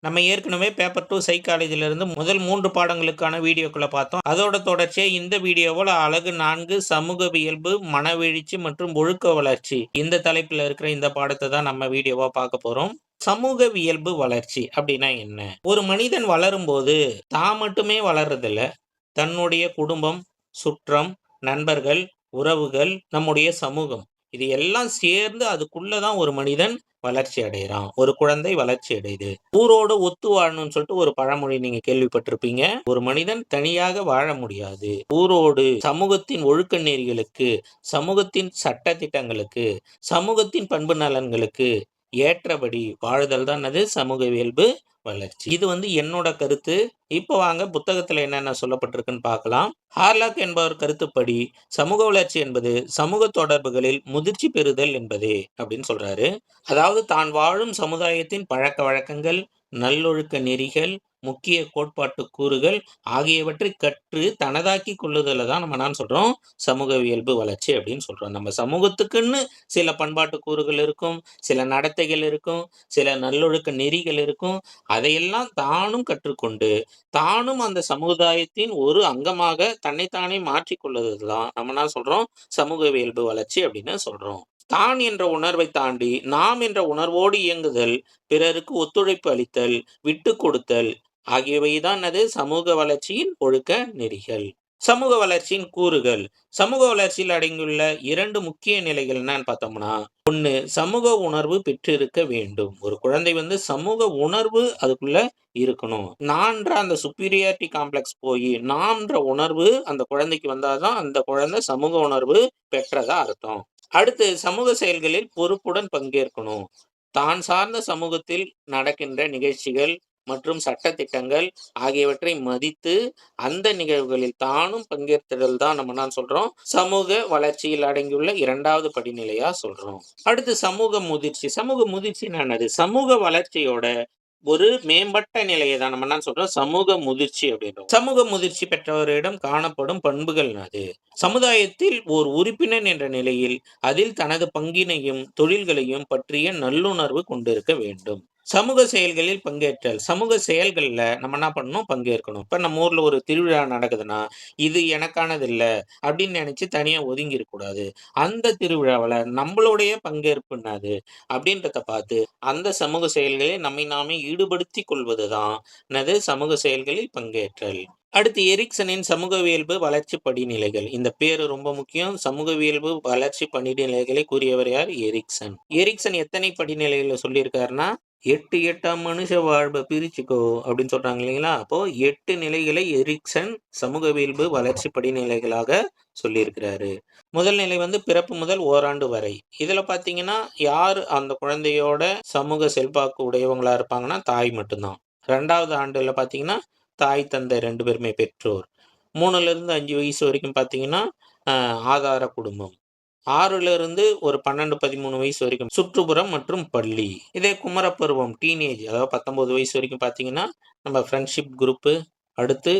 நம்ம ஏற்கனவே பேப்பர் 2 சைக்காலஜிலிருந்து முதல் 3 பாடங்களுக்கான வீடியோக்கள பார்த்தோம். அதோட தொடர்ச்சியா இந்த வீடியோவுல அலகு 4 சமூகவியல்பு, மனவெழுச்சி மற்றும் ஒழுக்க வளர்ச்சி. இந்த தலைப்புல இருக்கிற இந்த பாடத்த தான் நம்ம வீடியோவா பார்க்க போறோம். சமூகவியல்பு வளர்ச்சி அப்படின்னா என்ன? ஒரு மனிதன் வளரும்போது தான் மட்டுமே வளர்றதில்ல. தன்னுடைய குடும்பம், சுற்றம், நண்பர்கள், உறவுகள், நம்முடைய சமூகம். இது எல்லாம் சேர்ந்து அதுக்குள்ள தான் ஒரு மனிதன் வளர்ச்சி அடையறான். ஒரு குழந்தை வளர்ச்சி அடையுது. ஊரோடு ஒத்து வாழணும்னு சொல்லிட்டு ஒரு பழமொழி நீங்க கேள்விப்பட்டிருப்பீங்க. ஒரு மனிதன் தனியாக வாழ முடியாது. ஊரோடு, சமூகத்தின் ஒழுக்க நெறிகளுக்கு, சமூகத்தின் சட்ட திட்டங்களுக்கு, சமூகத்தின் பண்பு நலன்களுக்கு ஏற்றபடி வாழுதல் தான் அது சமூகவியல்பு வளர்ச்சி. இது என்னோட கருத்து. இப்ப வாங்க புத்தகத்துல என்னென்ன சொல்லப்பட்டிருக்குன்னு பார்க்கலாம். ஹார்லாக் என்பவர் கருத்துப்படி, சமூக வளர்ச்சி என்பது சமூக தொடர்புகளில் முதிர்ச்சி பெறுதல் என்பதே அப்படின்னு சொல்றாரு. அதாவது தான் வாழும் சமுதாயத்தின் பழக்கவழக்கங்கள், நல்லொழுக்க நெறிகள், முக்கிய கோட்பாட்டு கூறுகள் ஆகியவற்றை கற்று தனதாக்கிக் கொள்ளுதல தான் நம்ம என்ன சொல்றோம்? சமூகவியல்பு வளர்ச்சி அப்படின்னு சொல்றோம். நம்ம சமூகத்துக்குன்னு சில பண்பாட்டு கூறுகள் இருக்கும், சில நடத்தைகள் இருக்கும், சில நல்லொழுக்க நெறிகள் இருக்கும். அதையெல்லாம் தானும் கற்றுக்கொண்டு, தானும் அந்த சமுதாயத்தின் ஒரு அங்கமாக தன்னைத்தானே மாற்றிக் கொள்ளுதல் தான் நம்ம என்ன சொல்றோம்? சமூகவியல்பு வளர்ச்சி அப்படின்னு சொல்றோம். தான் என்ற உணர்வைத் தாண்டி, நாம் என்ற உணர்வோடு இயங்குதல், பிறருக்கு ஒத்துழைப்பு அளித்தல், விட்டுக் கொடுத்தல் ஆகியவை தான் அது சமூக வளர்ச்சியின் ஒழுக்க நெறிகள். சமூக வளர்ச்சியின் கூறுகள். சமூக வளர்ச்சியில் அடங்கியுள்ள 2 முக்கிய நிலைகள் என்னன்னு பார்த்தோம்னா, 1 சமூக உணர்வு பெற்றிருக்க வேண்டும். ஒரு குழந்தை சமூக உணர்வு அதுக்குள்ள இருக்கணும். நான்ற அந்த சுப்பீரியாரிட்டி காம்ப்ளெக்ஸ் போயி, நான்ற உணர்வு அந்த குழந்தைக்கு வந்தா தான், அந்த குழந்தை சமூக உணர்வு பெற்றதா அர்த்தம். அடுத்து சமூக செயல்களில் பொறுப்புடன் பங்கேற்கணும். தான் சார்ந்த சமூகத்தில் நடக்கின்ற நிகழ்ச்சிகள் மற்றும் சட்டதிட்டங்கள் ஆகியவற்றை மதித்து, அந்த நிகழ்வுகளில் தானும் பங்கேற்தல் தான் நம்ம என்ன சொல்றோம்? சமூக வளர்ச்சியில் அடங்கியுள்ள 2வது படிநிலையா சொல்றோம். அடுத்து சமூக முதிர்ச்சி. சமூக முதிர்ச்சின்னா என்னது? சமூக வளர்ச்சியோட ஒரு மேம்பட்ட நிலையை தான் நம்ம என்ன சொல்றோம்? சமூக முதிர்ச்சி அப்படின்றோம். சமூக முதிர்ச்சி பெற்றவரிடம் காணப்படும் பண்புகள் அது. சமுதாயத்தில் ஓர் உறுப்பினர் என்ற நிலையில் அதில் தனது பங்கினையும், தொழில்களையும் பற்றிய நல்லுணர்வு கொண்டிருக்க வேண்டும். சமூக செயல்களில் பங்கேற்றல். சமூக செயல்கள்ல நம்ம என்ன பண்ணணும்? பங்கேற்கணும். இப்ப நம்ம ஊர்ல ஒரு திருவிழா நடக்குதுன்னா, இது எனக்கானது இல்ல அப்படின்னு நினைச்சு தனியா ஒதுங்கி இருக்கக்கூடாது. அந்த திருவிழாவுல நம்மளுடைய பங்கேற்பு என்னது? அப்படின்றத பார்த்து, அந்த சமூக செயல்களில் நம்மை நாமே ஈடுபடுத்திக் கொள்வதுதான் என்னது? சமூக செயல்களில் பங்கேற்றல். அடுத்து எரிக்சனின் சமூகவியல்பு வளர்ச்சி படிநிலைகள். இந்த பேரு ரொம்ப முக்கியம். சமூகவியல்பு வளர்ச்சி படிநிலைகளை கூறியவர் யார்? எரிக்சன். எரிக்சன் எத்தனை படிநிலைகள்ல சொல்லியிருக்காருன்னா, 8 8ஆம் மனுஷ வாழ்வ பிரிச்சுக்கோ அப்படின்னு சொல்றாங்க இல்லைங்களா? அப்போ 8 நிலைகளை எரிக்சன் சமூகவியல்பு வளர்ச்சி படிநிலைகளாக சொல்லியிருக்கிறாரு. முதல் நிலை பிறப்பு முதல் ஓராண்டு வரை. இதுல பார்த்தீங்கன்னா, யார் அந்த குழந்தையோட சமூக செல்வாக்கு உடையவங்களா இருப்பாங்கன்னா, தாய் மட்டும்தான். 2வது ஆண்டுல பார்த்தீங்கன்னா, தாய், தந்தை 2 பேருமே பெற்றோர். 3லிருந்து 5 வயசு வரைக்கும் பார்த்தீங்கன்னா, ஆதார குடும்பம். 6லிருந்து ஒரு 12, 13 வயசு வரைக்கும் சுற்றுப்புறம் மற்றும் பள்ளி. இதே குமரப்பருவம் டீனேஜ் அதாவது 19 வயசு வரைக்கும் பார்த்தீங்கன்னா, நம்ம ஃப்ரெண்ட்ஷிப் குரூப்பு. அடுத்து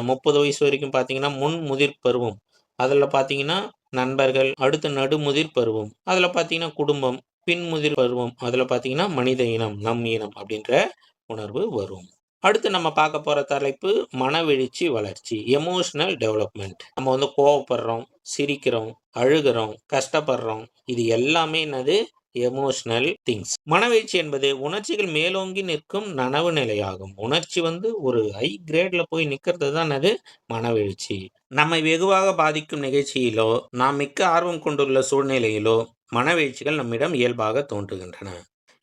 30 வயசு வரைக்கும் பார்த்தீங்கன்னா, முன்முதிர் பருவம். அதுல பார்த்தீங்கன்னா, நண்பர்கள். அடுத்து நடுமுதிர் பருவம். அதுல பார்த்தீங்கன்னா, குடும்பம். பின்முதிர் பருவம். அதுல பார்த்தீங்கன்னா, மனித இனம், நம் இனம் அப்படின்ற உணர்வு வரும். அடுத்து நம்ம பார்க்க போற தலைப்பு மனவெழுச்சி வளர்ச்சி. Emotional development. நம்ம கோவப்படுறோம், சிரிக்கிறோம், அழுகுறோம், கஷ்டப்படுறோம். இது எல்லாமே என்னது? Emotional things. மனவெழுச்சி என்பது உணர்ச்சிகள் மேலோங்கி நிற்கும் நனவு நிலையாகும். உணர்ச்சி ஒரு ஹை கிரேட்ல போய் நிக்கிறது தான் என்னது? மனவெழுச்சி. நம்மை வெகுவாக பாதிக்கும் நிகழ்ச்சியிலோ, நாம் மிக்க ஆர்வம் கொண்டுள்ள சூழ்நிலையிலோ மனவெழுச்சிகள் நம்மிடம் இயல்பாக தோன்றுகின்றன.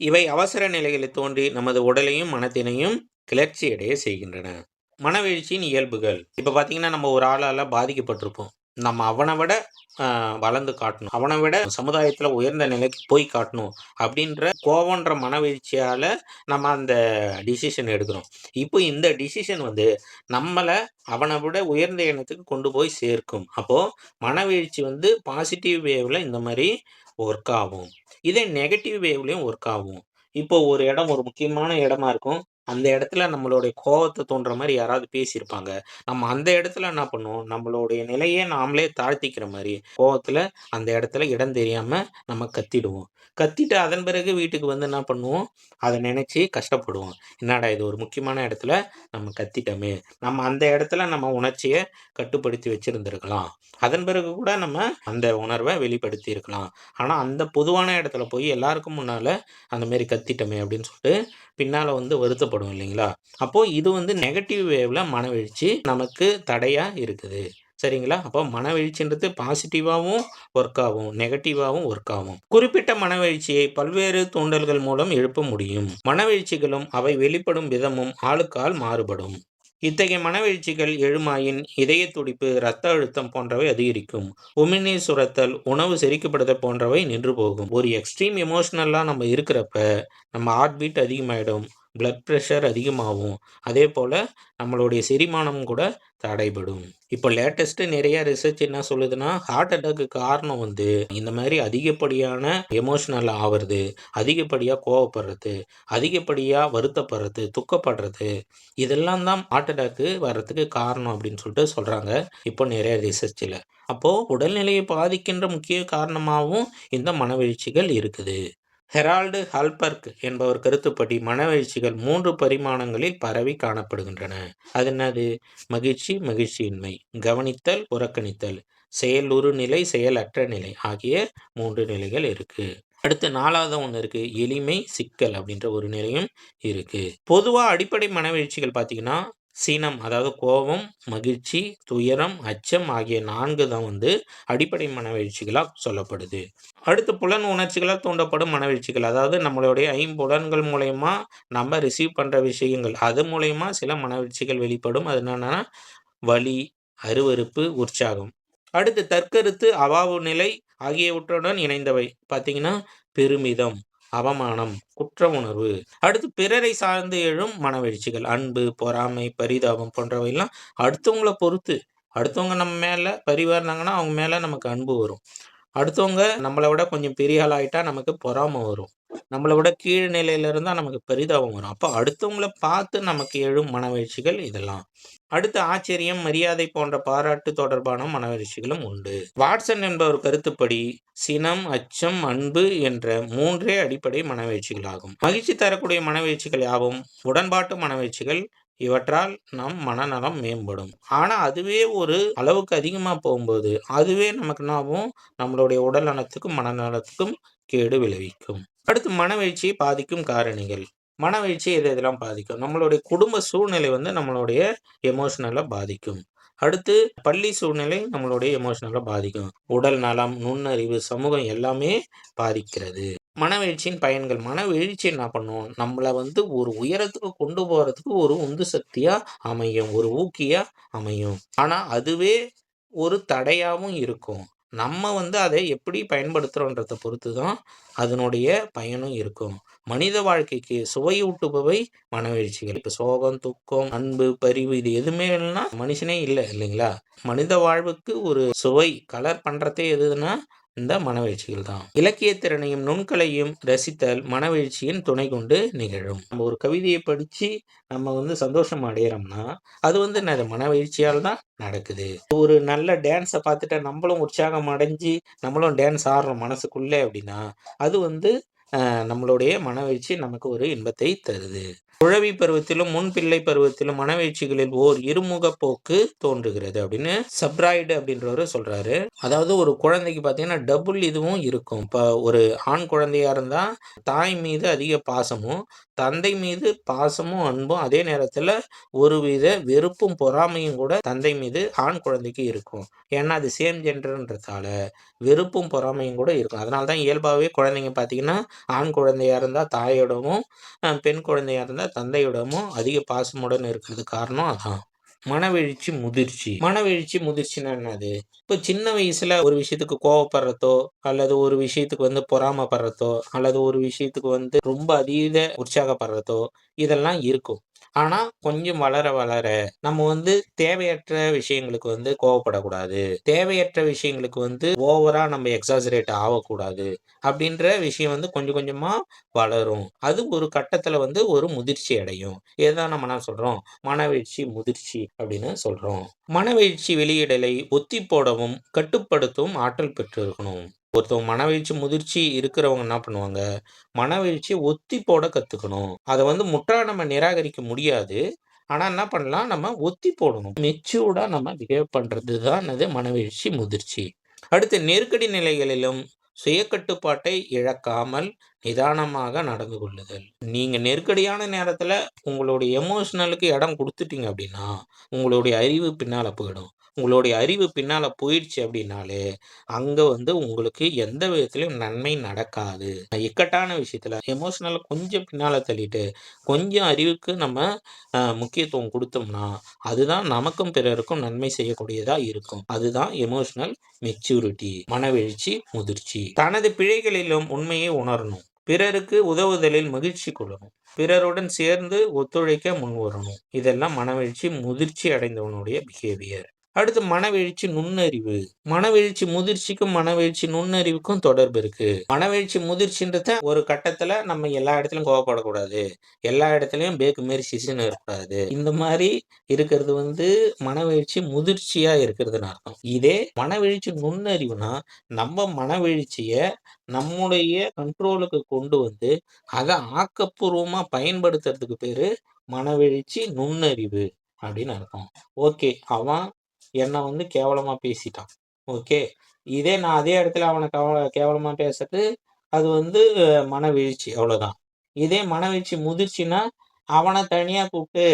இவை அவசர நிலைகளில் தோன்றி நமது உடலையும் மனத்தினையும் கிளர்ச்சி அடைய செய்கின்றன. மனவெழுச்சியின் இயல்புகள். இப்ப பார்த்தீங்கன்னா, நம்ம ஒரு ஆளால பாதிக்கப்பட்டிருப்போம். நம்ம அவனை விட வளர்ந்து காட்டணும். அவனை விட சமுதாயத்துல உயர்ந்த நிலைக்கு போய் காட்டணும். அப்படின்ற கோவம்ன்ற மனவெழுச்சியால நம்ம அந்த டிசிஷன் எடுக்கிறோம். இப்போ இந்த டிசிஷன் நம்மள அவனை விட உயர்ந்த எண்ணத்துக்கு கொண்டு போய் சேர்க்கும். அப்போ மனவெழுச்சி பாசிட்டிவ் வேவ்ல இந்த மாதிரி ஒர்க் ஆகும். இதே நெகட்டிவ் வேவ்லயும் ஒர்க் ஆகும். இப்போ ஒரு இடம் ஒரு முக்கியமான இடமா இருக்கும். அந்த இடத்துல நம்மளுடைய கோவத்த தூண்டுற மாரி யாராவது பேசியிருப்பாங்க. நம்ம அந்த இடத்துல என்ன பண்ணுவோம், நம்மளுடைய நிலைய நாமளே தாழ்த்திக்கிற மாரி, கோவத்துல அந்த இடத்துல இடம் தெரியாம நம்ம கத்திடுவோம். கத்திட்டு அதன் பிறகு வீட்டுக்கு வந்து என்ன பண்ணுவோம், அத நினைச்சு கஷ்டப்படுவோம். என்னடா இது ஒரு முக்கியமான இடத்துல நம்ம கத்திட்டோமே! நம்ம அந்த இடத்துல நம்ம உணர்ச்சிய கட்டுப்படுத்தி வச்சிருந்திருக்கலாம். அதன் பிறகு கூட நம்ம அந்த உணர்வ வெளிப்படுத்தியிருக்கலாம். ஆனா, அந்த பொதுவான இடத்துல போய் எல்லாருக்கும் முன்னால அந்த மாரி கத்திட்டோமே! அப்படின்னு சொல்லிட்டு பின்னால வந்து வருத்தப்படுவோம் இல்லைங்களா? அப்போ இது வந்து நெகட்டிவ் வேவ்ல மனவெழுச்சி நமக்கு தடையா இருக்குது. சரிங்களா? அப்போ மனவெழுச்சின்றது பாசிட்டிவாவும் ஒர்க் ஆகும். நெகட்டிவாவும் ஒர்க் ஆகும். குறிப்பிட்ட மனவெழுச்சியை பல்வேறு தூண்டல்கள் மூலம் எழுப்ப முடியும். மனவெழுச்சிகளும் அவை வெளிப்படும் விதமும் ஆளுக்கு ஆள் மாறுபடும். இத்தகைய மனவெழுச்சிகள் எழுமாயின் இதய துடிப்பு, இரத்த அழுத்தம் போன்றவை அதிகரிக்கும். உமிழ்நீர் சுரத்தல், உணவு செரிக்கப்படுதல் போன்றவை நின்று போகும். ஒரு எக்ஸ்ட்ரீம் எமோஷனலா நம்ம இருக்கிறப்ப, நம்ம ஹார்ட் பீட் அதிகமாயிடும். பிளட் பிரஷர் அதிகமாகும். அதேபோல நம்மளுடைய செரிமானம் கூட தடைபடும். இப்போ லேட்டஸ்ட் நிறைய ரிசர்ச் என்ன சொல்லுதுன்னா, ஹார்ட் அட்டாக்கு காரணம் வந்து இந்த மாதிரி அதிகப்படியான எமோஷனல் ஆவறது, அதிகப்படியா கோவப்படுறது, அதிகப்படியா வருத்தப்படுறது, துக்கப்படுறது, இதெல்லாம் தான் ஹார்ட் அட்டாக்கு வர்றதுக்கு காரணம் அப்படின்னு சொல்லிட்டு சொல்றாங்க. இப்போ நிறைய ரிசர்ச்ல. அப்போ உடல்நிலையை பாதிக்கின்ற முக்கிய காரணமாகவும் இந்த மனவெழுச்சிகள் இருக்குது. ஹெரால்டு ஹால்பர்க் என்பவர் கருத்துப்படி மனவெழுச்சிகள் 3 பரிமாணங்களில் பரவி காணப்படுகின்றன. அது என்னது? மகிழ்ச்சி, மகிழ்ச்சியின்மை, கவனித்தல், புறக்கணித்தல், செயலுறு நிலை, செயலற்ற நிலை ஆகிய 3 நிலைகள் இருக்கு. அடுத்து 4வது ஒண்ணு இருக்கு. எளிமை, சிக்கல் அப்படின்ற ஒரு நிலையும் இருக்கு. பொதுவா அடிப்படை மனவெழுச்சிகள் பார்த்தீங்கன்னா, சினம் அதாவது கோபம், மகிழ்ச்சி, துயரம், அச்சம் ஆகிய 4 தான் வந்து அடிப்படை மனவெழுச்சிகளா சொல்லப்படுது. அடுத்து புலன் உணர்ச்சிகளால் தூண்டப்படும் மனவெழுச்சிகள். அதாவது நம்மளுடைய ஐம்புலன்கள் மூலியமா நம்ம ரிசீவ் பண்ற விஷயங்கள். அது மூலியமா சில மனவெழுச்சிகள் வெளிப்படும். அது என்னன்னா, வலி, அருவருப்பு, உற்சாகம். அடுத்து தற்கருத்து, அவாவு நிலை ஆகியவற்றுடன் இணைந்தவை. பார்த்தீங்கன்னா, பெருமிதம், அவமானம், குற்ற உணர்வு. அடுத்து பிறரை சார்ந்து எழும் மனவெழுச்சிகள். அன்பு, பொறாமை, பரிதாபம் போன்றவையெல்லாம் அடுத்தவங்கள பொறுத்து. அடுத்தவங்க நம்ம மேல பரிவா இருந்தாங்கன்னா, அவங்க மேல நமக்கு அன்பு வரும். அடுத்தவங்க நம்மள விட கொஞ்சம் பெரிய ஆள் ஆயிட்டா நமக்கு பொறாம வரும். நம்மள விட கீழ் நிலையில இருந்தா நமக்கு பரிதாபம் வரும். அப்ப அடுத்தவங்கள பார்த்து நமக்கு எழும் மனவெழுச்சிகள் இதெல்லாம். அடுத்து ஆச்சரியம், மரியாதை போன்ற பாராட்டு தொடர்பான மனவெழுச்சிகளும் உண்டு. வாட்சன் என்பவர் கருத்துப்படி சினம், அச்சம், அன்பு என்ற 3 அடிப்படை மனவெழுச்சிகளாகும். மகிழ்ச்சி தரக்கூடிய மனவெழுச்சிகள் யாவும் உடன்பாட்டு மனவெழுச்சிகள். இவற்றால் நம் மனநலம் மேம்படும். ஆனா அதுவே ஒரு அளவுக்கு அதிகமா போகும்போது, அதுவே நமக்கு என்ன ஆகும்? நம்மளுடைய உடல் நலத்துக்கும், மனநலத்துக்கும் கேடு விளைவிக்கும். அடுத்து மனவெழுச்சியை பாதிக்கும் காரணிகள். மனவெழுச்சியை எதெல்லாம் பாதிக்கும்? நம்மளுடைய குடும்ப சூழ்நிலை வந்து நம்மளுடைய எமோஷனல பாதிக்கும். அடுத்து பள்ளி சூழ்நிலை நம்மளுடைய எமோஷனல பாதிக்கும். உடல் நலம், நுண்ணறிவு, சமூகம் எல்லாமே பாதிக்கிறது. மனவெழுச்சியின் பயன்கள். மனவெழுச்சி என்ன பண்ணும்? நம்மள வந்து ஒரு உயரத்துக்கு கொண்டு போறதுக்கு ஒரு உந்து சக்தியா அமையும். ஒரு ஊக்கியா அமையும். ஆனா அதுவே ஒரு தடையாவும் இருக்கும். நம்ம வந்து அதை எப்படி பயன்படுத்துறோன்றத பொறுத்து தான் அதனுடைய பயனும் இருக்கும். மனித வாழ்க்கைக்கு சுவையூட்டுபவை மனவெழுச்சிகள். இப்ப சோகம், துக்கம், அன்பு, பரிவு இது எதுவுமே இல்லைன்னா மனுஷனே இல்லைங்களா? மனித வாழ்வுக்கு ஒரு சுவை கலர் பண்றதே எதுன்னா இந்த மனவெழுச்சிகள் தான். இலக்கிய திறனையும் நுண்கலையும் ரசித்தல் மனவெழுச்சியின் துணை கொண்டு நிகழும். நம்ம ஒரு கவிதையை படிச்சு நம்ம வந்து சந்தோஷம் அடையறோம்னா, அது வந்து என்னது மனவெழுச்சியால் தான் நடக்குது. ஒரு நல்ல டான்ஸ பார்த்துட்டு நம்மளும் உற்சாகம் அடைஞ்சு, நம்மளும் டான்ஸ் ஆடுறோம் மனசுக்குள்ளே அப்படின்னா, அது வந்து நம்மளுடைய மனவெழுச்சி நமக்கு ஒரு இன்பத்தை தருது. குழவி பருவத்திலும் முன்பிள்ளை பருவத்திலும் மனவெழுச்சிகளில் ஓர் இருமுக போக்கு தோன்றுகிறது அப்படின்னு சப்ராய்டு அப்படின்றவரு சொல்றாரு. அதாவது ஒரு குழந்தைக்கு பார்த்தீங்கன்னா டபுள் இதுவும் இருக்கும். இப்போ ஒரு ஆண் குழந்தையா இருந்தா தாய் மீது அதிக பாசமும், தந்தை மீது பாசமும் அன்பும் அதே நேரத்துல ஒருவித வெறுப்பும் பொறாமையும் கூட தந்தை மீது ஆண் குழந்தைக்கு இருக்கும். ஏன்னா அது சேம் ஜெண்டர்ன்றதால வெறுப்பும் பொறாமையும் கூட இருக்கும். அதனால தான் இயல்பாகவே குழந்தைங்க பார்த்தீங்கன்னா ஆண் குழந்தையா இருந்தா தாயோடவும், பெண் குழந்தையா இருந்தா தந்தையிடமும் அதிக பாசமுடன் இருக்கிறதுக்கு காரணம் அதான். மனவெழுச்சி, முதிர்ச்சி. மனவெழுச்சி, முதிர்ச்சின்னா என்னது? இப்போ சின்ன வயசுல ஒரு விஷயத்துக்கு கோவப்படுறதோ, அல்லது ஒரு விஷயத்துக்கு வந்து பொறாமைப்படுறதோ, அல்லது ஒரு விஷயத்துக்கு வந்து ரொம்ப அதீத உற்சாகப்படுறதோ, இதெல்லாம் இருக்கும். ஆனா, கொஞ்சம் வளர வளர நம்ம தேவையற்ற விஷயங்களுக்கு கோவப்படக்கூடாது. தேவையற்ற விஷயங்களுக்கு ஓவரா நம்ம எக்ஸாஜரேட் ஆவக்கூடாது. அப்படின்ற விஷயம் கொஞ்சம் கொஞ்சமா வளரும். அது ஒரு கட்டத்துல ஒரு முதிர்ச்சி அடையும். இதுதான் நம்ம என்ன சொல்றோம்? மனவீழ்ச்சி, முதிர்ச்சி அப்படின்னு சொல்றோம். மனவீழ்ச்சி வெளியிடலை ஒத்தி போடவும், கட்டுப்படுத்தவும் ஆற்றல் பெற்றிருக்கணும். ஒருத்தவங்க மனவீழ்ச்சி, முதிர்ச்சி இருக்கிறவங்க என்ன பண்ணுவாங்க? மனவீழ்ச்சிய ஒத்தி போட கத்துக்கணும். அத முற்றா நம்ம நிராகரிக்க முடியாது. ஆனா என்ன பண்ணலாம்? நம்ம ஒத்தி போடணும். மெச்சூர்டா நம்ம பிஹேவ் பண்றது தான் என்னது மனவீழ்ச்சி, முதிர்ச்சி. அடுத்து நெருக்கடி நிலைகளிலும் சுய கட்டுப்பாட்டை இழக்காமல் நிதானமாக நடந்து கொள்ளுதல். நீங்க நெருக்கடியான நேரத்துல உங்களுடைய எமோஷனலுக்கு இடம் குடுத்துட்டீங்க அப்படின்னா, உங்களுடைய அறிவு பின்னால போயிடும். உங்களுடைய அறிவு பின்னால போயிடுச்சு அப்படின்னாலே, அங்க உங்களுக்கு எந்த விதத்திலும் நன்மை நடக்காது. இக்கட்டான விஷயத்துல எமோஷனல கொஞ்சம் பின்னால தள்ளிட்டு, கொஞ்சம் அறிவுக்கு நம்ம முக்கியத்துவம் குடுத்தோம்னா, அதுதான் நமக்கும் பிறருக்கும் நன்மை செய்யக்கூடியதா இருக்கும். அதுதான் எமோஷனல் மெச்சூரிட்டி. மனவெழுச்சி, முதிர்ச்சி. தனது பிழைகளிலும் உண்மையை உணரணும். பிறருக்கு உதவுதலில் மகிழ்ச்சி கொள்ளணும். பிறருடன் சேர்ந்து ஒத்துழைக்க முன்வரணும். இதெல்லாம் மனவெழுச்சி, முதிர்ச்சி அடைந்தவனுடைய பிஹேவியர். அடுத்து மனவெழுச்சி நுண்ணறிவு. மனவெழுச்சி முதிர்ச்சிக்கும், மனவெழுச்சி நுண்ணறிவுக்கும் தொடர்பு இருக்கு. மனவெழுச்சி முதிர்ச்சின்றத ஒரு கட்டத்துல நம்ம எல்லா இடத்துலயும் கோவப்படக்கூடாது. எல்லா இடத்துலயும் பேக்கு மாரி சிசுன்னு இருக்கக்கூடாது. இந்த மாரி இருக்கிறது மனவெழுச்சி முதிர்ச்சியா இருக்கிறதுன்னு அர்த்தம். இதே மனவெழுச்சி நுண்ணறிவுனா, நம்ம மனவெழுச்சிய நம்முடைய கண்ட்ரோலுக்கு கொண்டு அத ஆக்கப்பூர்வமா பயன்படுத்துறதுக்கு பேரு மனவெழுச்சி நுண்ணறிவு அப்படின்னு அர்த்தம். ஓகே. அவன் என்ன கேவலமா பேசிட்டான். ஓகே. இதே நான் அதே இடத்துல அவன கேவலமா பேசுறது, அது மனவீழ்ச்சி அவ்வளோதான். இதே மனவீழ்ச்சி முதிர்ச்சின்னா, அவன தனியா கூப்ட்டு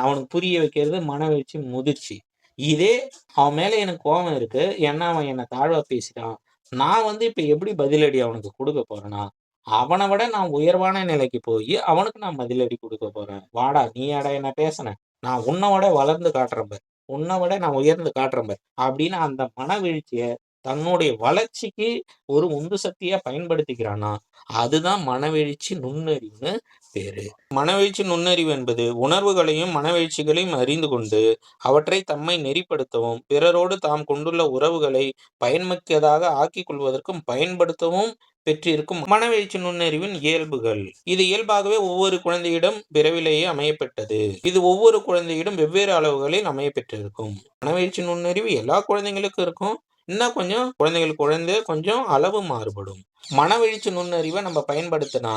அவனுக்கு புரிய வைக்கிறது மனவீழ்ச்சி முதிர்ச்சி. இதே அவன் மேல எனக்கு கோவம் இருக்கு. ஏன்னா, அவன் என்ன தாழ்வா பேசிட்டான். நான் இப்ப எப்படி பதிலடி அவனுக்கு குடுக்க போறேன்னா, அவன விட நான் உயர்வான நிலைக்கு போயி, அவனுக்கு நான் பதிலடி குடுக்க போறேன். வாடா! நீயாடா என்ன பேசுன? நான் உன்ன விட வளர்ந்து காட்டுறேன் பாரு. உன்ன விட நான் உயர்ந்து காட்டுறேன் பாரு. அப்படின்னு அந்த மனவீழ்ச்சிய தன்னுடைய வளர்ச்சிக்கு ஒரு உந்து சக்தியா பயன்படுத்திக்கிறான்னா, அதுதான் மனவெழுச்சி நுண்ணறிவுன்னு பேரு. மனவெழுச்சி நுண்ணறிவு என்பது உணர்வுகளையும், மனவெழுச்சிகளையும் அறிந்து கொண்டு, அவற்றை தம்மை நெறிப்படுத்தவும், பிறரோடு தாம் கொண்டுள்ள உறவுகளை பயன்மிக்கதாக ஆக்கிக் கொள்வதற்கும் பயன்படுத்தவும் பெற்றிருக்கும் மனவெழுச்சி நுண்ணறிவின் இயல்புகள். இது இயல்பாகவே ஒவ்வொரு குழந்தையிடம் பிறவிலேயே அமையப்பெற்றது. இது ஒவ்வொரு குழந்தையிடம் வெவ்வேறு அளவுகளில் அமையப்பெற்றிருக்கும். மனவெழுச்சி நுண்ணறிவு எல்லா குழந்தைங்களுக்கும் இருக்கும். இன்னும் கொஞ்சம் குழந்தைகளுக்கு கொஞ்சம் அளவு மாறுபடும். மனவெழுச்சி நுண்ணறிவை நம்ம பயன்படுத்தினா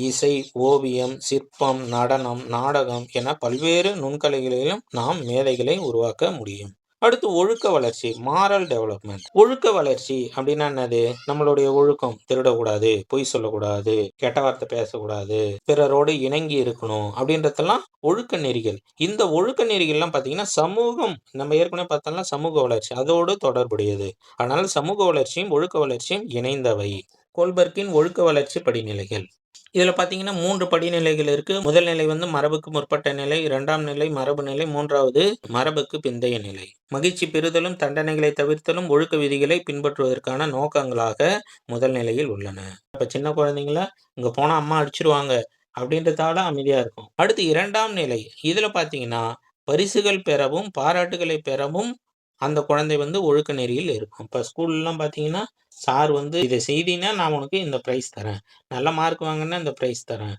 இசை, ஓவியம், சிற்பம், நடனம், நாடகம் என பல்வேறு நுண்கலைகளிலும் நாம் மேதைகளை உருவாக்க முடியும். அடுத்து ஒழுக்க வளர்ச்சி, மாரல் டெவலப்மெண்ட். ஒழுக்க வளர்ச்சி அப்படின்னா என்னது? நம்மளுடைய ஒழுக்கம், திருடக்கூடாது, பொய் சொல்லக்கூடாது, கெட்ட வார்த்தை பேசக்கூடாது, பிறரோடு இணங்கி இருக்கணும் அப்படின்றதெல்லாம் ஒழுக்க நெறிகள். இந்த ஒழுக்க நெறிகள்லாம் பார்த்தீங்கன்னா, சமூகம் நம்ம ஏற்கனவே பார்த்தோம்னா சமூக வளர்ச்சி அதோடு தொடர்புடையது. அதனால சமூக வளர்ச்சியும், ஒழுக்க வளர்ச்சியும் இணைந்தவை. கோல்பர்க்கின் ஒழுக்க வளர்ச்சி படிநிலைகள். இதுல பார்த்தீங்கன்னா 3 படிநிலைகள் இருக்கு. முதல் நிலை மரபுக்கு முற்பட்ட நிலை, 2ஆம் நிலை மரபு நிலை, 3வது மரபுக்கு பிந்தைய நிலை. மகிழ்ச்சி பெறுதலும், தண்டனைகளை தவிர்த்தலும், ஒழுக்க விதிகளை பின்பற்றுவதற்கான நோக்கங்களாக முதல் நிலையில் உள்ளன. இப்ப சின்ன குழந்தைங்கள இங்க போனா அம்மா அடிச்சுருவாங்க அப்படின்றதால அமைதியா இருக்கும். அடுத்து 2ஆம் நிலை. இதுல பார்த்தீங்கன்னா, பரிசுகள் பெறவும், பாராட்டுகளை பெறவும் அந்த குழந்தை ஒழுக்க நெறியில் இருக்கும். இப்ப ஸ்கூல்லாம் பார்த்தீங்கன்னா, சார் இத செய்தீன்னா நான் உனக்கு இந்த பிரைஸ் தரேன். நல்ல மார்க் வாங்குனா இந்த பிரைஸ் தரேன்.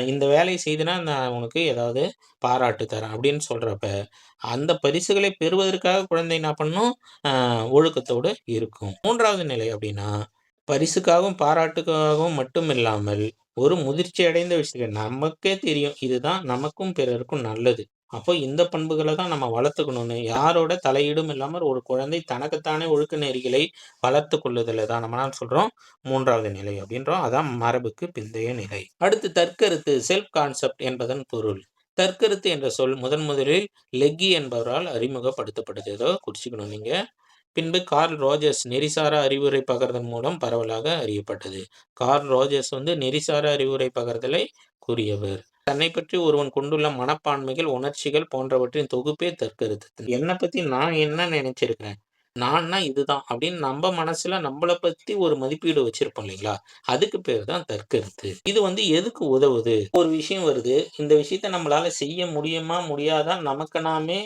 இந்த வேலைய செய்தனா நான் உனக்கு ஏதாவது பாராட்டு தரேன் அப்படின்னு சொல்றப்ப, அந்த பரிசுகளை பெறுவதற்காக குழந்தை என்ன பண்ணும்? அ ஒழுக்கத்தோடு இருக்கும். 3வது நிலை அப்படின்னா, பரிசுக்காகவும், பாராட்டுக்காகவும் மட்டும் இல்லாமல், ஒரு முதிர்ச்சி அடைந்த விஷயம் நமக்கே தெரியும். இதுதான் நமக்கும் பிறருக்கும் நல்லது. அப்போ இந்த பண்புகள தான் நம்ம வளர்த்துக்கணும்னு, யாரோட தலையீடும் இல்லாம ஒரு குழந்தை தனக்குத்தானே ஒழுக்க நெறிகளை வளர்த்துக் கொள்ளுதல தான் நம்ம என்ன சொல்றோம்? 3வது நிலை அப்படின்றோம். அதான் மரபுக்கு பிந்தைய நிலை. அடுத்து தற்கருத்து செல்ஃப் கான்செப்ட் என்பதன் பொருள். தற்கருத்து என்ற சொல் முதலில் லெக்கி என்பவரால் அறிமுகப்படுத்தப்பட்டது. ஏதோ குறிச்சுக்கணும் நீங்க. பின்பு கார்ல் ரோஜர்ஸ் நெறிசாரா அறிவுரை பகர்தல் மூலம் பரவலாக அறியப்பட்டது. கார்ல் ரோஜர்ஸ் நெறிசாரா அறிவுரை பகர்தலை கூறியவர். தன்னை பற்றி ஒருவன் கொண்டுள்ள மனப்பான்மைகள், உணர்ச்சிகள் போன்றவற்றின் தொகுப்பே தற்கருத்து. என்னை பத்தி நான் என்ன நினைச்சிருக்கிறேன்? நான்னா இதுதான் அப்படின்னு நம்ம மனசுல நம்மள பத்தி ஒரு மதிப்பீடு வச்சிருப்போம் இல்லைங்களா? அதுக்கு பேரு தான் தற்கருத்து. இது வந்து எதுக்கு உதவுது? ஒரு விஷயம் வருது. இந்த விஷயத்த நம்மளால செய்ய முடியுமா? முடியாதா? நமக்கு நாமே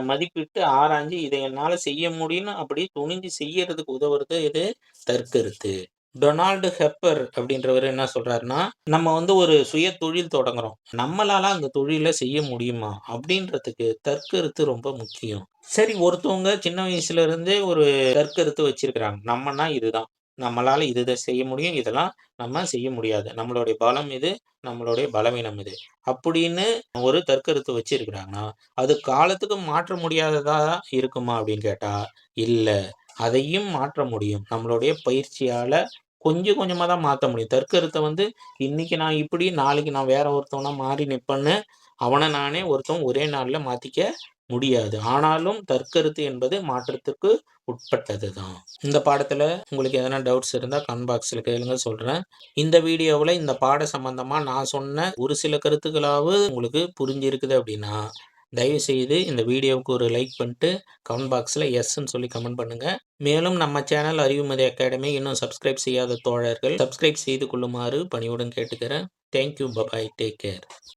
மதிப்பிட்டு ஆராய்ஞ்சு இத என்னால செய்ய முடியும்னு அப்படி துணிஞ்சு செய்யறதுக்கு உதவுறது எது? தற்கருத்து. டொனால்டு ஹெப்பர் அப்படின்றவரு என்ன சொல்றாருன்னா, நம்ம வந்து ஒரு சுய தொழில் தொடங்குறோம். நம்மளால அந்த தொழில செய்ய முடியுமா? அப்படின்றதுக்கு தற்கருத்து ரொம்ப முக்கியம். சரி, ஒருத்தவங்க சின்ன வயசுல இருந்தே ஒரு கருத்து வச்சிருக்கிறாங்க. நம்மன்னா இதுதான். நம்மளால இதுத செய்ய முடியும். இதெல்லாம் நம்ம செய்ய முடியாது. நம்மளுடைய பலம் இது. நம்மளுடைய பலவீனம் இது. அப்படின்னு ஒரு தற்கருத்து வச்சிருக்கிறாங்கன்னா, அது காலத்துக்கு மாற்ற முடியாததா இருக்குமா அப்படின்னு கேட்டா, இல்ல. அதையும் மாற்ற முடியும். நம்மளுடைய பயிற்சியால கொஞ்சம் கொஞ்சமா தான் மாத்த முடியும். தற்கருத்த வந்து இன்னைக்கு நான் இப்படி, நாளைக்கு நான் வேற ஒருத்தவனா மாறி நிப்பேன்னு அவன நானே ஒருத்தன் ஒரே நாள்ல மாத்திக்க முடியாது. ஆனாலும் தற்கருத்து என்பது மாற்றத்துக்கு உட்பட்டது தான். இந்த பாடத்துல உங்களுக்கு எதனா டவுட்ஸ் இருந்தா கமெண்ட் பாக்ஸ்ல கேளுங்க சொல்றேன். இந்த வீடியோவுல இந்த பாடம் சம்பந்தமா நான் சொன்ன ஒரு சில கருத்துக்களாவது உங்களுக்கு புரிஞ்சிருக்குது அப்படின்னா, தயவுசெய்து இந்த வீடியோவுக்கு ஒரு லைக் பண்ணிட்டு கமெண்ட் பாக்ஸ்ல எஸ்ன்னு சொல்லி கமெண்ட் பண்ணுங்க. மேலும் நம்ம சேனல் அறிவுமதி அகாடமி இன்னும் சப்ஸ்கிரைப் செய்யாத தோழர்கள் சப்ஸ்கிரைப் செய்து கொள்ளுமாறு பணிவுடன் கேட்டுக்கிறேன். Thank you. Bye bye. Take care.